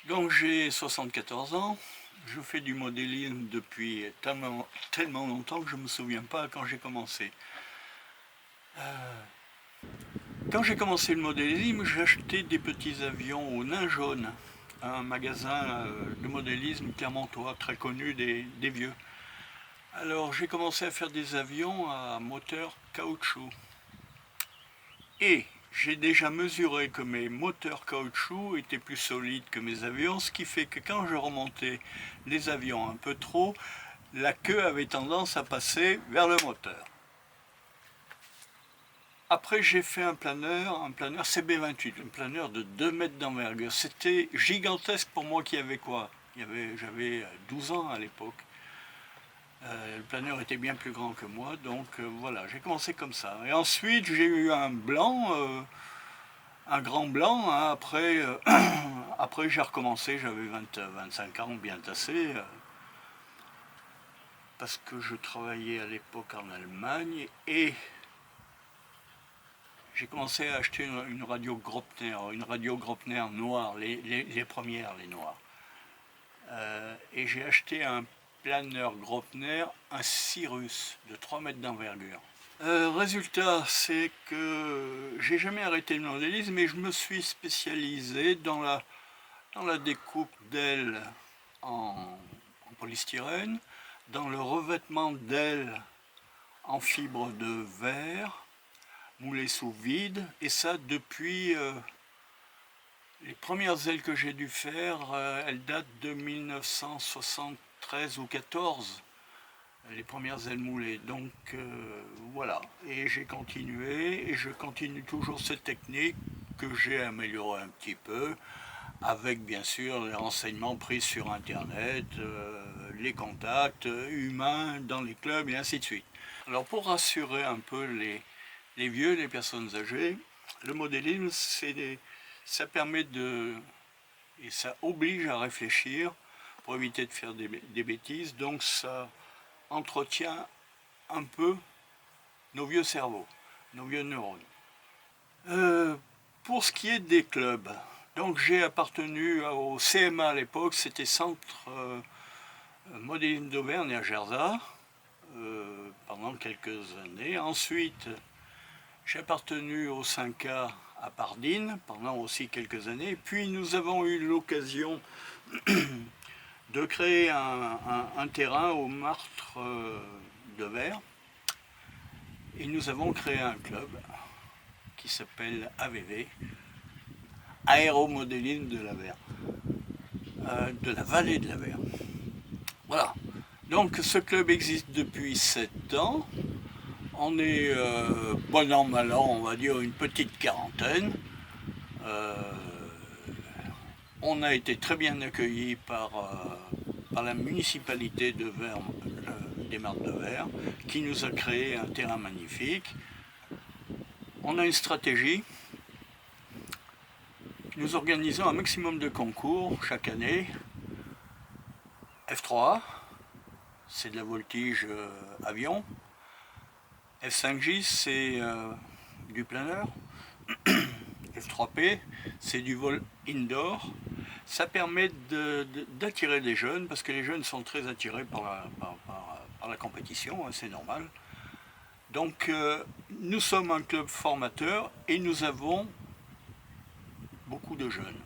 Donc j'ai 74 ans, je fais du modélisme depuis tellement longtemps que je ne me souviens pas quand j'ai commencé. Quand j'ai commencé le modélisme, j'achetais des petits avions au Nain Jaune, un magasin de modélisme clermontois très connu des vieux. Alors j'ai commencé à faire des avions à moteur caoutchouc. Et j'ai déjà mesuré que mes moteurs caoutchouc étaient plus solides que mes avions, ce qui fait que quand je remontais les avions un peu trop, la queue avait tendance à passer vers le moteur. Après j'ai fait un planeur CB28, un planeur de 2 mètres d'envergure. C'était gigantesque pour moi qui avait quoi? J'avais 12 ans à l'époque. Le planeur était bien plus grand que moi, donc voilà, j'ai commencé comme ça. Et ensuite j'ai eu un blanc, un grand blanc, hein. Après j'ai recommencé, j'avais 25 ans bien tassé, parce que je travaillais à l'époque en Allemagne et j'ai commencé à acheter une radio Gropner noire, les premières, les noires. Et j'ai acheté un planeur Gropner, un Cirrus de 3 mètres d'envergure. Résultat, c'est que j'ai jamais arrêté le modélisme, mais je me suis spécialisé dans la découpe d'ailes en polystyrène, dans le revêtement d'ailes en fibre de verre, moulé sous vide, et ça depuis les premières ailes que j'ai dû faire, elles datent de 1973 ou 14, les premières ailes moulées. Donc voilà, et j'ai continué, et je continue toujours cette technique que j'ai améliorée un petit peu, avec bien sûr les renseignements pris sur internet, les contacts humains dans les clubs et ainsi de suite. Alors pour rassurer un peu les vieux, les personnes âgées, le modélisme, ça permet et ça oblige à réfléchir pour éviter de faire des bêtises, donc ça entretient un peu nos vieux cerveaux, nos vieux neurones. Pour ce qui est des clubs, donc j'ai appartenu au CMA à l'époque, c'était Centre Modélisme d'Auvergne à Gerzat, pendant quelques années. Ensuite, j'ai appartenu au 5A à Pardines pendant aussi quelques années. Puis nous avons eu l'occasion de créer un terrain au Martre de Verre. Et nous avons créé un club qui s'appelle AVV, Aéromodélisme de la Verre, de la vallée de la Verre. Voilà. Donc ce club existe depuis 7 ans. On est, bon an, mal an, on va dire une petite quarantaine. On a été très bien accueillis par la municipalité de Verre, des Martres de Verre, qui nous a créé un terrain magnifique. On a une stratégie. Nous organisons un maximum de concours chaque année. F3A, c'est de la voltige avion. F5J, c'est du planeur. F3P, c'est du vol indoor. Ça permet d'attirer les jeunes, parce que les jeunes sont très attirés par la compétition, hein, c'est normal. Donc nous sommes un club formateur et nous avons beaucoup de jeunes.